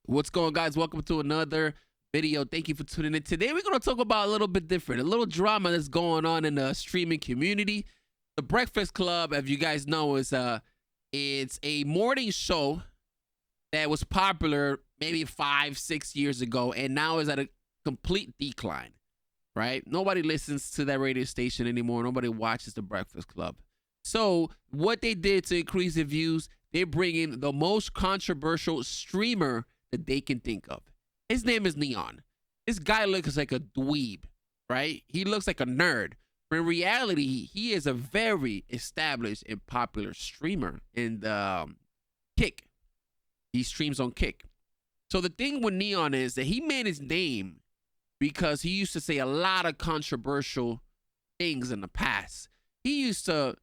What's going on, guys? Welcome to another video. Thank you for tuning in. Today we're going to talk about a little bit different, a little drama that's going on in the streaming community. The Breakfast Club, as you guys know, is it's a morning show that was popular maybe 5-6 years ago and now is at a complete decline, right? Nobody listens to that radio station anymore. Nobody watches the Breakfast Club. So what they did to increase the views, they're bringing the most controversial streamer that they can think of. His name is Neon. This guy looks like a dweeb, right? He looks like a nerd. But in reality, he is a very established and popular streamer in the Kick. He streams on Kick. So the thing with Neon is that he made his name because he used to say a lot of controversial things in the past. He used to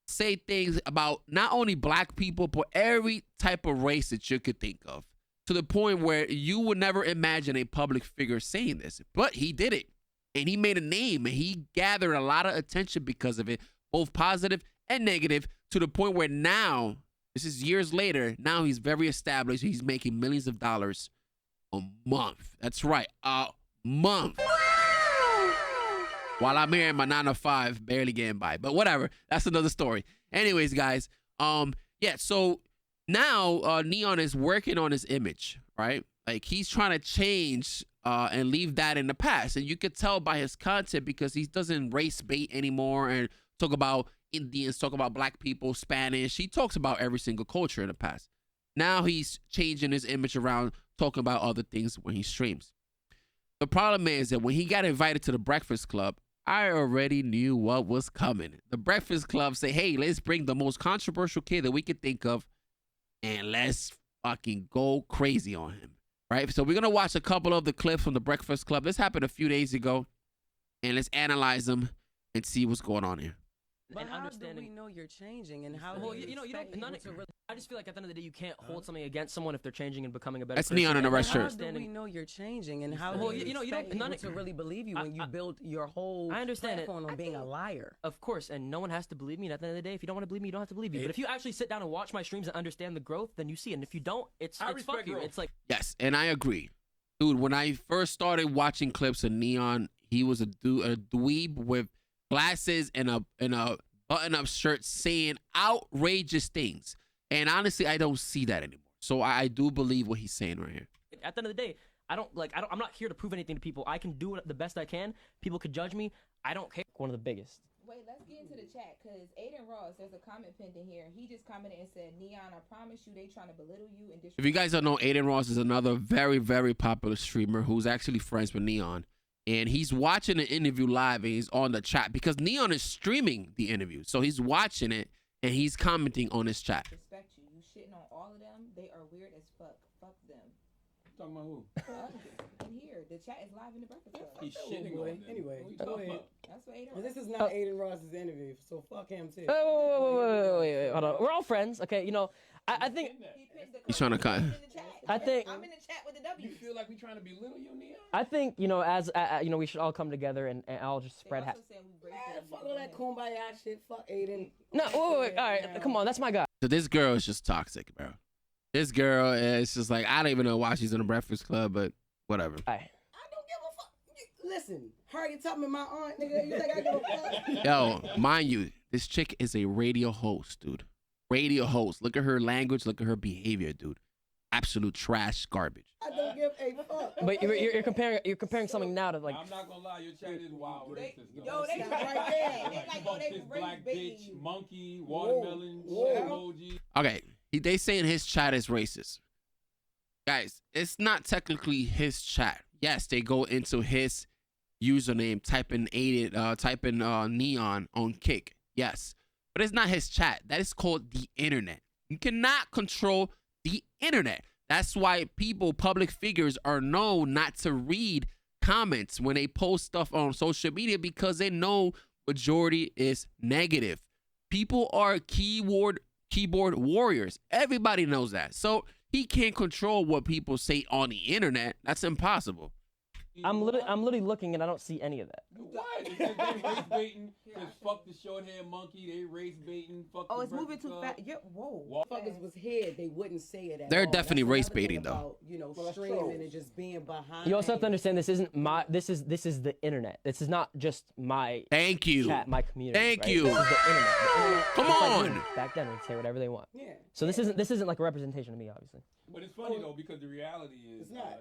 say things about not only black people, but every type of race that you could think of, to the point where you would never imagine a public figure saying this. But he did it, and he made a name, and he gathered a lot of attention because of it, both positive and negative, to the point where now, this is years later, now he's very established. He's making millions of dollars a month. That's right, a month. While I'm here in my 9 to 5, barely getting by. But whatever, that's another story. Anyways, guys, yeah, so now Neon is working on his image, right? Like, he's trying to change and leave that in the past. And you could tell by his content because he doesn't race bait anymore and talk about Indians, talk about black people, Spanish. He talks about every single culture in the past. Now he's changing his image around, talking about other things when he streams. The problem is that when he got invited to the Breakfast Club, I already knew what was coming. The Breakfast Club say, hey, let's bring the most controversial kid that we could think of and let's fucking go crazy on him, right? So we're going to watch a couple of the clips from the Breakfast Club. This happened a few days ago, and let's analyze them and see what's going on here. But how do we know you're changing, and how? Well, you don't. I just feel like at the end of the day, you can't hold something against someone if they're changing and becoming a better. That's person. Neon in a red shirt. How do we know you're changing, and how? Well, do you don't. people to really believe you when you build your whole platform on being a liar. Of course, and no one has to believe me. And at the end of the day, if you don't want to believe me, you don't have to believe me. But if you actually sit down and watch my streams and understand the growth, then you see. And if you don't, it's fuck you. It's like, yes, and I agree, dude. When I first started watching clips of Neon, he was a dweeb with glasses and a button-up shirt saying outrageous things. And honestly, I don't see that anymore. So I do believe what he's saying right here. At the end of the day, I'm not here to prove anything to people. I can do it the best I can. People could judge me. I don't care. One of the biggest. Wait, let's get into the chat, because Aiden Ross, there's a comment pinned in here. He just commented and said, Neon, I promise you they trying to belittle you and disrespect. If you guys don't know, Aiden Ross is another very, very popular streamer who's actually friends with Neon. And he's watching the interview live and he's on the chat because Neon is streaming the interview. So he's watching it and he's commenting on his chat. Respect you. You shitting on all of them. They are weird as fuck. Fuck them. Talking about who? In here. The chat is live in the Breakfast Club. He's shitting on them. Anyway, What go are you talking ahead. about? That's what Aiden Well, Ross. this is not Aiden Ross's interview, so fuck him too. Wait, hold on. We're all friends, okay? You know, I think. He pinned the He's trying to cut. in the chat. I think- I'm in the chat with the W. You feel like we trying to belittle you, Neon? I think, you know, as you know, we should all come together and I'll just spread. Also saying we break Man, them. fuck all that kumbaya shit. Fuck Aiden. No, wait, all right, come on, that's my guy. So this girl is just toxic, bro. This girl is just like, I don't even know why she's in the Breakfast Club, but whatever. All right. I don't give a fuck. Listen, Harriet Tubman, my aunt, nigga. You think I give a fuck? Yo, mind you, this chick is a radio host, dude. Radio host. Look at her language. Look at her behavior, dude. Absolute trash garbage. I don't give a fuck. But you're comparing something now to like. I'm not gonna lie, your chat is wild racist. Yo, they Stop right right there. there. They like, yo, Fuck they this raise black baby. bitch, monkey, watermelon, Whoa. emoji. Okay, they saying his chat is racist. Guys, it's not technically his chat. Yes, they go into his username, type in Neon on Kick. Yes, but it's not his chat. That is called the internet. You cannot control the internet. That's why public figures, are known not to read comments when they post stuff on social media because they know majority is negative. People are keyboard warriors. Everybody knows that. So he can't control what people say on the internet. That's impossible. I'm literally looking and I don't see any of that. What? It says they race baiting. Says fuck the short hair monkey. They race baiting. Fuck. Oh, the it's moving Breakfast too Club. fast. Yeah, whoa. What? Motherfuckers was here, they wouldn't say it at They're all. definitely That's race another thing baiting, though. about, you know, streaming and just being behind. You also have to understand this isn't my. This is the internet. This is not just my Thank you. chat, my community. Thank right? you. This is the internet. The internet Come just like on. me. Back then, we'd say whatever they want. Yeah. So this isn't like a representation of me, obviously. But it's funny though because the reality is, It's not.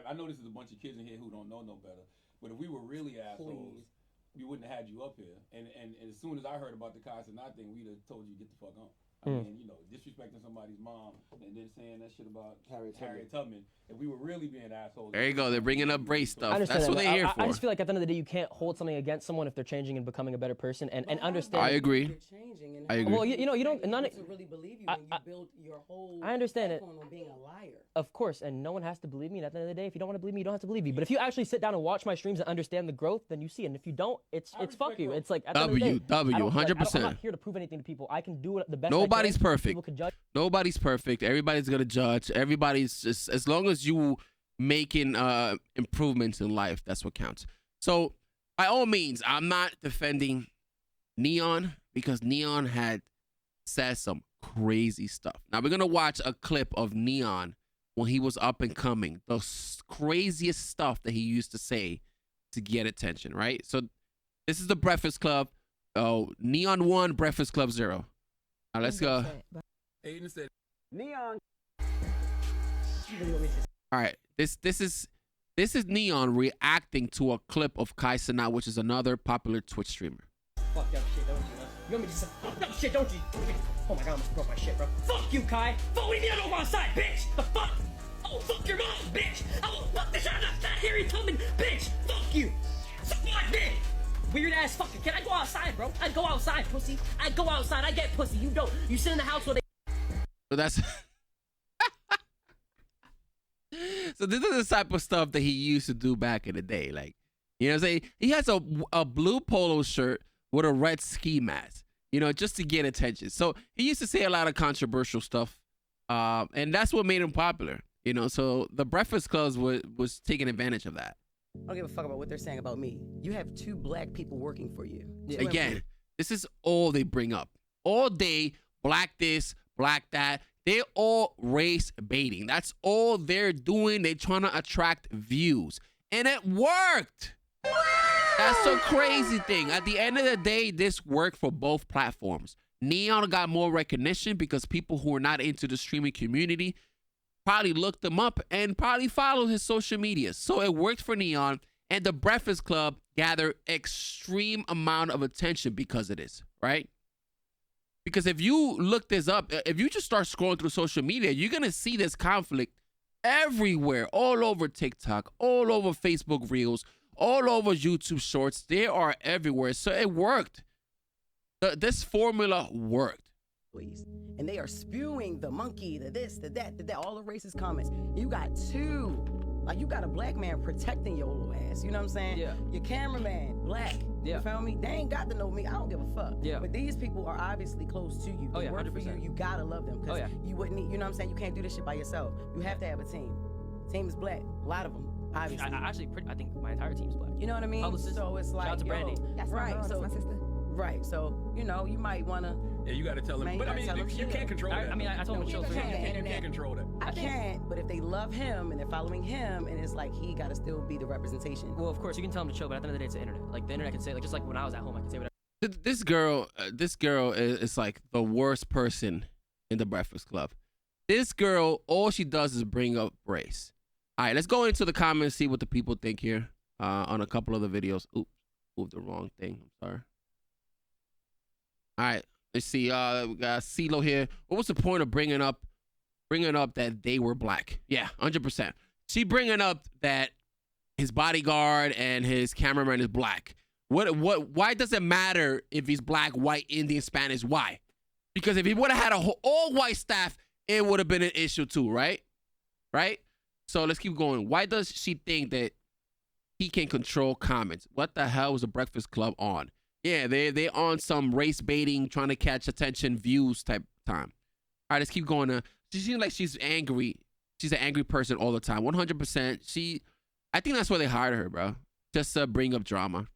I know this is a bunch of kids in here who don't know no better. But if we were really assholes, we wouldn't have had you up here. And as soon as I heard about the Casanat thing, we'd have told you get the fuck on. I mean, you know, disrespecting somebody's mom and then saying that shit about Harriet Tubman. If we were really being assholes. There you go. They're bringing up race I stuff. understand That's that, what but they're here I for. just feel like at the end of the day, you can't hold something against someone if they're changing and becoming a better person, and understand. I agree. You're changing and I agree. Well, you know, you don't. None. to really believe you when you build your whole I understand it. platform on being a liar. Of course, and no one has to believe me. And at the end of the day, if you don't want to believe me, you don't have to believe me. But if you actually sit down and watch my streams and understand the growth, then you see it. And if you don't, it's fuck you. It's like at the end of the day, W, I don't- like, 100%. I'm not here to prove anything to people. I can do it the best. Nobody's I can. perfect. People can judge. Nobody's perfect. Everybody's gonna judge. Everybody's just as long as you making improvements in life, that's what counts. So by all means, I'm not defending Neon because Neon had said some crazy stuff. Now we're gonna watch a clip of Neon when he was up and coming. The craziest stuff that he used to say to get attention, right? So this is the Breakfast Club. Oh, Neon 1, Breakfast Club 0. Now let's go. Aiden said, Neon. All right, this is Neon reacting to a clip of Kai Cenat, which is another popular Twitch streamer. Fuck that shit, don't you? You want me to say fuck that shit, don't you? Oh my god, I almost broke my shit, bro. Fuck you, Kai. Fuck what do you mean I don't go outside, bitch? The fuck? Oh, fuck your mom, bitch. I will fuck the shit out of that fat hairy Tubman, bitch. Fuck you. Suck my dick. Weird ass fucker. Can I go outside, bro? I go outside, pussy. I go outside. I get pussy. You don't. You sit in the house all day. So that's so this is the type of stuff that he used to do back in the day. Like, you know what I'm saying? He has a blue polo shirt with a red ski mask, you know, just to get attention. So he used to say a lot of controversial stuff. And that's what made him popular, you know. So the Breakfast Club was taking advantage of that. I don't give a fuck about what they're saying about me. You have 2 black people working for you. Again, this is all they bring up. All day, black this, black that. They're all race baiting. That's all they're doing. They're trying to attract views. And it worked. That's the crazy thing. At the end of the day, this worked for both platforms. Neon got more recognition because people who are not into the streaming community probably looked him up and probably followed his social media. So it worked for Neon, and the Breakfast Club gathered extreme amount of attention because of this, right? Because if you look this up, if you just start scrolling through social media, you're going to see this conflict everywhere, all over TikTok, all over Facebook Reels, all over YouTube Shorts. They are everywhere. So it worked. This formula worked. And they are spewing the monkey, the this, the that, all the racist comments. You got 2. Like, you got a black man protecting your little ass. You know what I'm saying? Yeah. Your cameraman, black. Yeah. You feel me? They ain't got to know me. I don't give a fuck. Yeah. But these people are obviously close to you. Oh, They yeah, work for you. 100%. You gotta love them. Because you wouldn't, you know what I'm saying? You can't do this shit by yourself. You have to have a team. Team is black. A lot of them, obviously. I think my entire team's black. You know what I mean? Publicist. So it's like, Shout out to Brandy. That's my right. girl, So that's my sister. right. So, you know, you might wanna. yeah, you got to tell them. Man, you But I gotta mean, tell them you shit. can't control that. I mean, I told him to chill. you can't. You can't control that. I can't, but if they love him and they're following him, and it's like he gotta still be the representation. Well, of course, you can tell him to chill, but at the end of the day, it's the internet. Like, the internet can say, like, just like when I was at home, I can say whatever. This girl is like the worst person in the Breakfast Club. This girl, all she does is bring up race. All right, let's go into the comments, see what the people think here on a couple of the videos. Oops, moved the wrong thing. I'm sorry. All right, let's see. We got CeeLo here. What was the point of bringing up that they were black? Yeah, 100%. She bringing up that his bodyguard and his cameraman is black. Why does it matter if he's black, white, Indian, Spanish? Why? Because if he would have had all white staff, it would have been an issue too, right? Right? So let's keep going. Why does she think that he can control comments? What the hell was the Breakfast Club on? Yeah, they on some race baiting, trying to catch attention, views type time. All right, let's keep going. She seems like she's angry. She's an angry person all the time. 100%. I think that's why they hired her, bro. Just to bring up drama.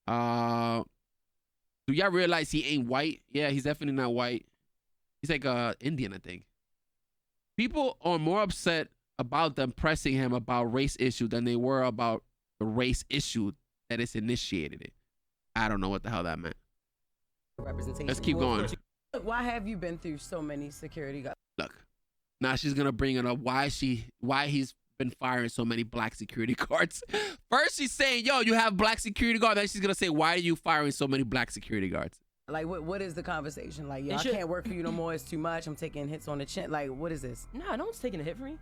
Do y'all realize he ain't white? Yeah, he's definitely not white. He's like Indian, I think. People are more upset about them pressing him about race issue than they were about the race issue that is initiated it. I don't know what the hell that meant. Representation. Let's keep going. Why have you been through so many security guards? Look, now she's gonna bring it up why he's been firing so many black security guards. First she's saying, yo, you have black security guards. Then she's gonna say, why are you firing so many black security guards? Like, what is the conversation? Like, yo, I can't work for you no more. It's too much. I'm taking hits on the chin. Like, what is this? Nah, no one's taking a hit for me.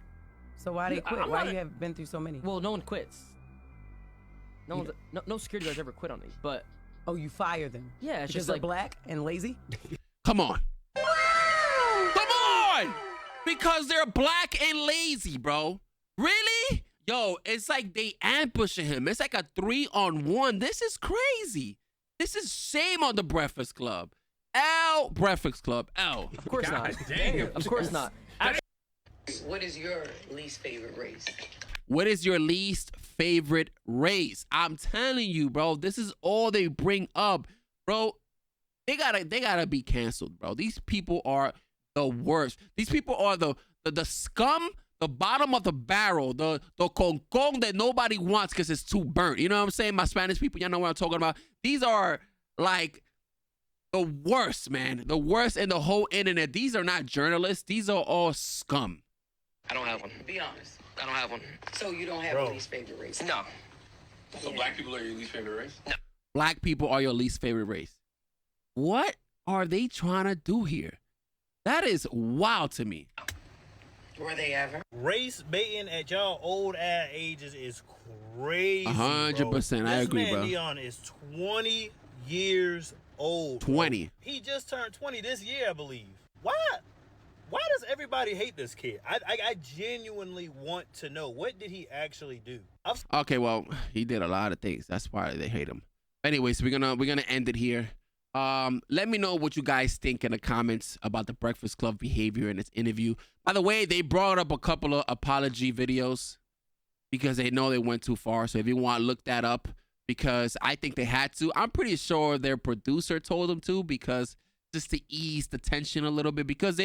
So why they quit? Why you have been through so many? Well, no one quits. No security guards ever quit on me. But oh, you fire them? Yeah, it's because just they're like black and lazy. Come on. Come on! Because they're black and lazy, bro. Really? Yo, it's like they ambushing him. It's like a 3-on-1. This is crazy. This is shame on the Breakfast Club. L Breakfast Club. L. of course not. Of course not. What is your least favorite race? What is your least favorite race? I'm telling you, bro. This is all they bring up, bro. They gotta be canceled, bro. These people are the worst. These people are the scum, the bottom of the barrel, the concon that nobody wants because it's too burnt. You know what I'm saying? My Spanish people, y'all know what I'm talking about. These are like the worst, man. The worst in the whole internet. These are not journalists. These are all scum. I don't have one. Be honest. I don't have one. So you don't have a least favorite race? No. So black people are your least favorite race? No. Black people are your least favorite race. What are they trying to do here? That is wild to me. Were they ever? Race baiting at y'all old ass ages is crazy. 100%. I agree, bro. This man Neon is 20 years old. 20. Bro. He just turned 20 this year, I believe. Why does everybody hate this kid? I genuinely want to know, what did he actually do? Okay, well, he did a lot of things. That's why they hate him. Anyways, we're gonna end it here. Let me know what you guys think in the comments about the Breakfast Club behavior in this interview. By the way, they brought up a couple of apology videos because they know they went too far. So if you want, look that up, because I think they had to. I'm pretty sure their producer told them to, because just to ease the tension a little bit, because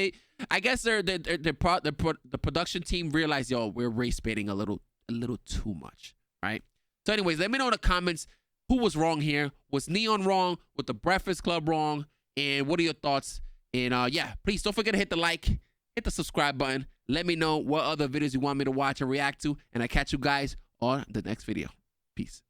I guess the production team realized, yo, we're race baiting a little too much, right? So anyways, let me know in the comments who was wrong here. Was Neon wrong? Was the Breakfast Club wrong? And what are your thoughts? And yeah, please don't forget to hit the like, hit the subscribe button. Let me know what other videos you want me to watch and react to, and I catch you guys on the next video. Peace.